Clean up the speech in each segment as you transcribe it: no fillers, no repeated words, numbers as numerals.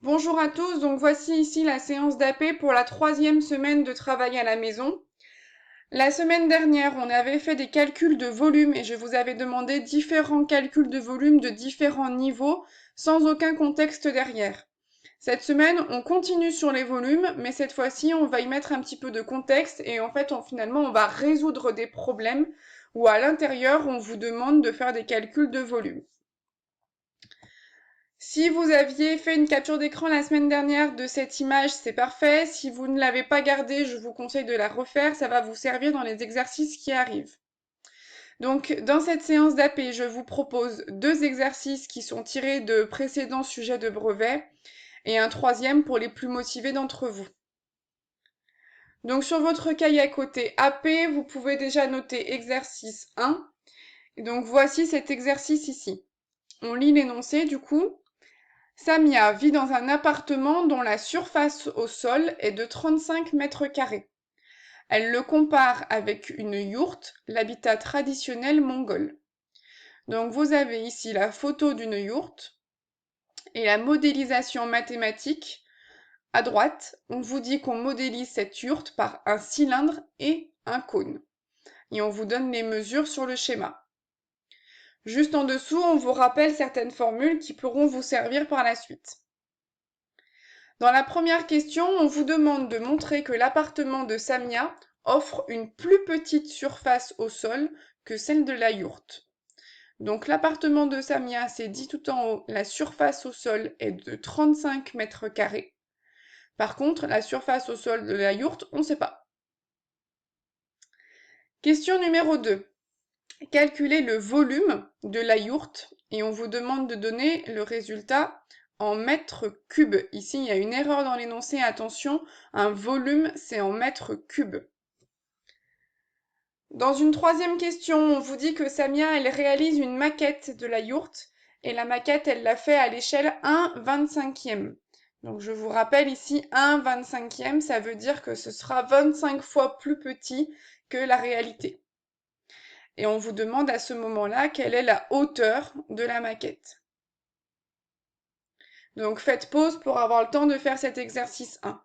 Bonjour à tous, donc voici ici la séance d'AP pour la 3e semaine de travail à la maison. La semaine dernière, on avait fait des calculs de volume et je vous avais demandé différents calculs de volume de différents niveaux sans aucun contexte derrière. Cette semaine, on continue sur les volumes, mais cette fois-ci, on va y mettre un petit peu de contexte et en fait, finalement, on va résoudre des problèmes où à l'intérieur, on vous demande de faire des calculs de volume. Si vous aviez fait une capture d'écran la semaine dernière de cette image, c'est parfait. Si vous ne l'avez pas gardée, je vous conseille de la refaire. Ça va vous servir dans les exercices qui arrivent. Donc, dans cette séance d'AP, je vous propose 2 exercices qui sont tirés de précédents sujets de brevet et un troisième pour les plus motivés d'entre vous. Donc, sur votre cahier à côté AP, vous pouvez déjà noter exercice 1. Et donc, voici cet exercice ici. On lit l'énoncé du coup. Samia vit dans un appartement dont la surface au sol est de 35 mètres carrés. Elle le compare avec une yourte, l'habitat traditionnel mongol. Donc vous avez ici la photo d'une yourte et la modélisation mathématique. À droite, on vous dit qu'on modélise cette yourte par un cylindre et un cône. Et on vous donne les mesures sur le schéma. Juste en dessous, on vous rappelle certaines formules qui pourront vous servir par la suite. Dans la première question, on vous demande de montrer que l'appartement de Samia offre une plus petite surface au sol que celle de la yourte. Donc l'appartement de Samia, c'est dit tout en haut, la surface au sol est de 35 mètres carrés. Par contre, la surface au sol de la yourte, on ne sait pas. Question numéro 2. Calculez le volume de la yourte et on vous demande de donner le résultat en mètres cubes. Ici, il y a une erreur dans l'énoncé, attention, un volume, c'est en mètres cubes. Dans une troisième question, on vous dit que Samia, elle réalise une maquette de la yourte et la maquette, elle l'a fait à l'échelle 1/25e. Donc je vous rappelle ici 1/25e, ça veut dire que ce sera 25 fois plus petit que la réalité. Et on vous demande à ce moment-là quelle est la hauteur de la maquette. Donc faites pause pour avoir le temps de faire cet exercice 1.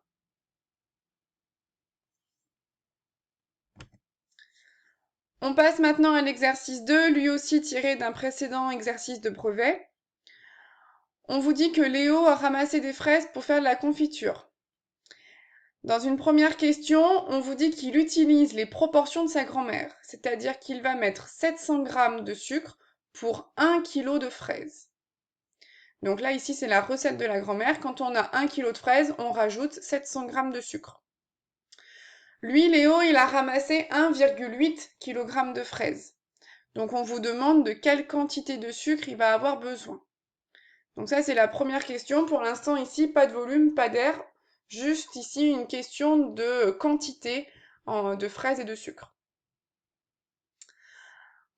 On passe maintenant à l'exercice 2, lui aussi tiré d'un précédent exercice de brevet. On vous dit que Léo a ramassé des fraises pour faire de la confiture. Dans une première question, on vous dit qu'il utilise les proportions de sa grand-mère, c'est-à-dire qu'il va mettre 700 g de sucre pour 1 kg de fraises. Donc là, ici, c'est la recette de la grand-mère. Quand on a 1 kg de fraises, on rajoute 700 g de sucre. Lui, Léo, il a ramassé 1,8 kg de fraises. Donc on vous demande de quelle quantité de sucre il va avoir besoin. Donc ça, c'est la première question. Pour l'instant, ici, pas de volume, pas d'air. Juste ici, une question de quantité de fraises et de sucre.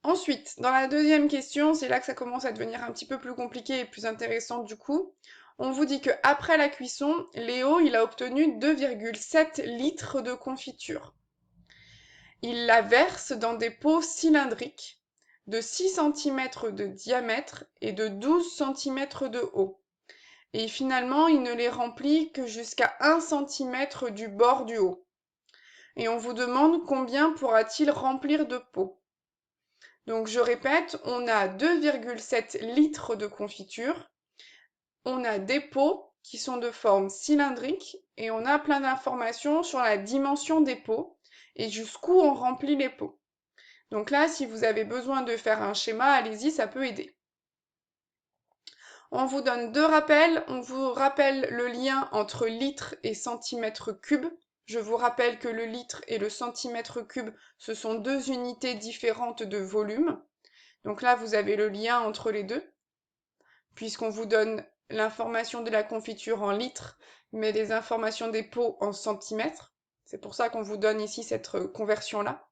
Ensuite, dans la deuxième question, c'est là que ça commence à devenir un petit peu plus compliqué et plus intéressant du coup. On vous dit qu'après la cuisson, Léo, il a obtenu 2,7 litres de confiture. Il la verse dans des pots cylindriques de 6 cm de diamètre et de 12 cm de haut. Et finalement, il ne les remplit que jusqu'à 1 cm du bord du haut. Et on vous demande combien pourra-t-il remplir de pots. Donc je répète, on a 2,7 litres de confiture, on a des pots qui sont de forme cylindrique et on a plein d'informations sur la dimension des pots et jusqu'où on remplit les pots. Donc là, si vous avez besoin de faire un schéma, allez-y, ça peut aider. On vous donne 2 rappels. On vous rappelle le lien entre litre et centimètre cube. Je vous rappelle que le litre et le centimètre cube, ce sont 2 unités différentes de volume. Donc là, vous avez le lien entre les deux, puisqu'on vous donne l'information de la confiture en litres, mais les informations des pots en centimètres. C'est pour ça qu'on vous donne ici cette conversion-là.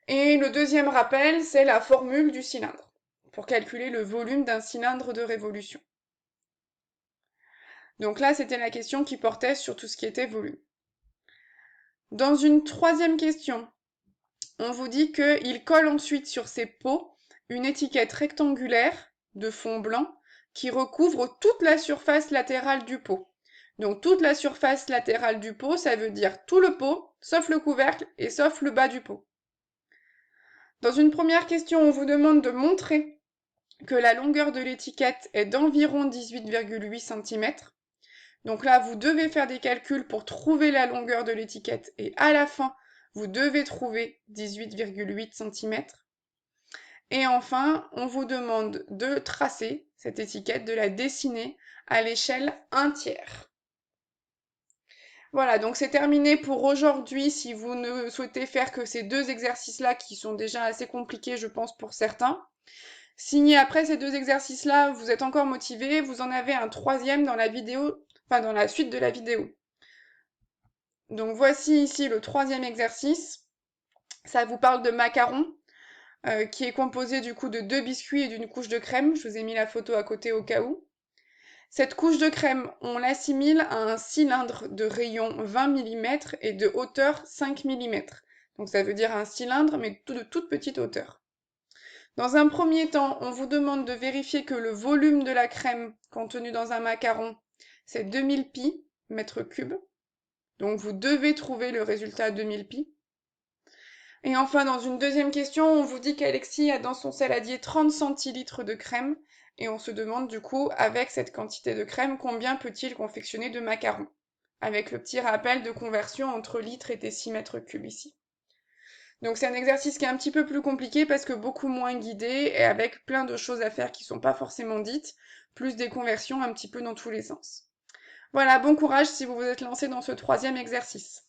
Et le deuxième rappel, c'est la formule du cylindre, pour calculer le volume d'un cylindre de révolution. Donc là, c'était la question qui portait sur tout ce qui était volume. Dans une troisième question, on vous dit qu'il colle ensuite sur ces pots une étiquette rectangulaire de fond blanc qui recouvre toute la surface latérale du pot. Donc toute la surface latérale du pot, ça veut dire tout le pot, sauf le couvercle et sauf le bas du pot. Dans une première question, on vous demande de montrer que la longueur de l'étiquette est d'environ 18,8 cm. Donc là, vous devez faire des calculs pour trouver la longueur de l'étiquette et à la fin, vous devez trouver 18,8 cm. Et enfin, on vous demande de tracer cette étiquette, de la dessiner à l'échelle 1/3. Voilà, donc c'est terminé pour aujourd'hui si vous ne souhaitez faire que ces deux exercices-là qui sont déjà assez compliqués, je pense, pour certains. Si après ces deux exercices-là, vous êtes encore motivé, vous en avez un troisième dans la vidéo, enfin dans la suite de la vidéo. Donc voici ici le troisième exercice. Ça vous parle de macarons, qui est composé du coup de 2 biscuits et d'une couche de crème. Je vous ai mis la photo à côté au cas où. Cette couche de crème, on l'assimile à un cylindre de rayon 20 mm et de hauteur 5 mm. Donc ça veut dire un cylindre, mais de toute petite hauteur. Dans un premier temps, on vous demande de vérifier que le volume de la crème contenu dans un macaron, c'est 2000 pi mètres cubes. Donc vous devez trouver le résultat 2000 pi. Et enfin, dans une deuxième question, on vous dit qu'Alexis a dans son saladier 30 centilitres de crème, et on se demande du coup, avec cette quantité de crème, combien peut-il confectionner de macarons? Avec le petit rappel de conversion entre litres et décimètres cubes ici. Donc c'est un exercice qui est un petit peu plus compliqué parce que beaucoup moins guidé et avec plein de choses à faire qui sont pas forcément dites, plus des conversions un petit peu dans tous les sens. Voilà, bon courage si vous vous êtes lancé dans ce troisième exercice.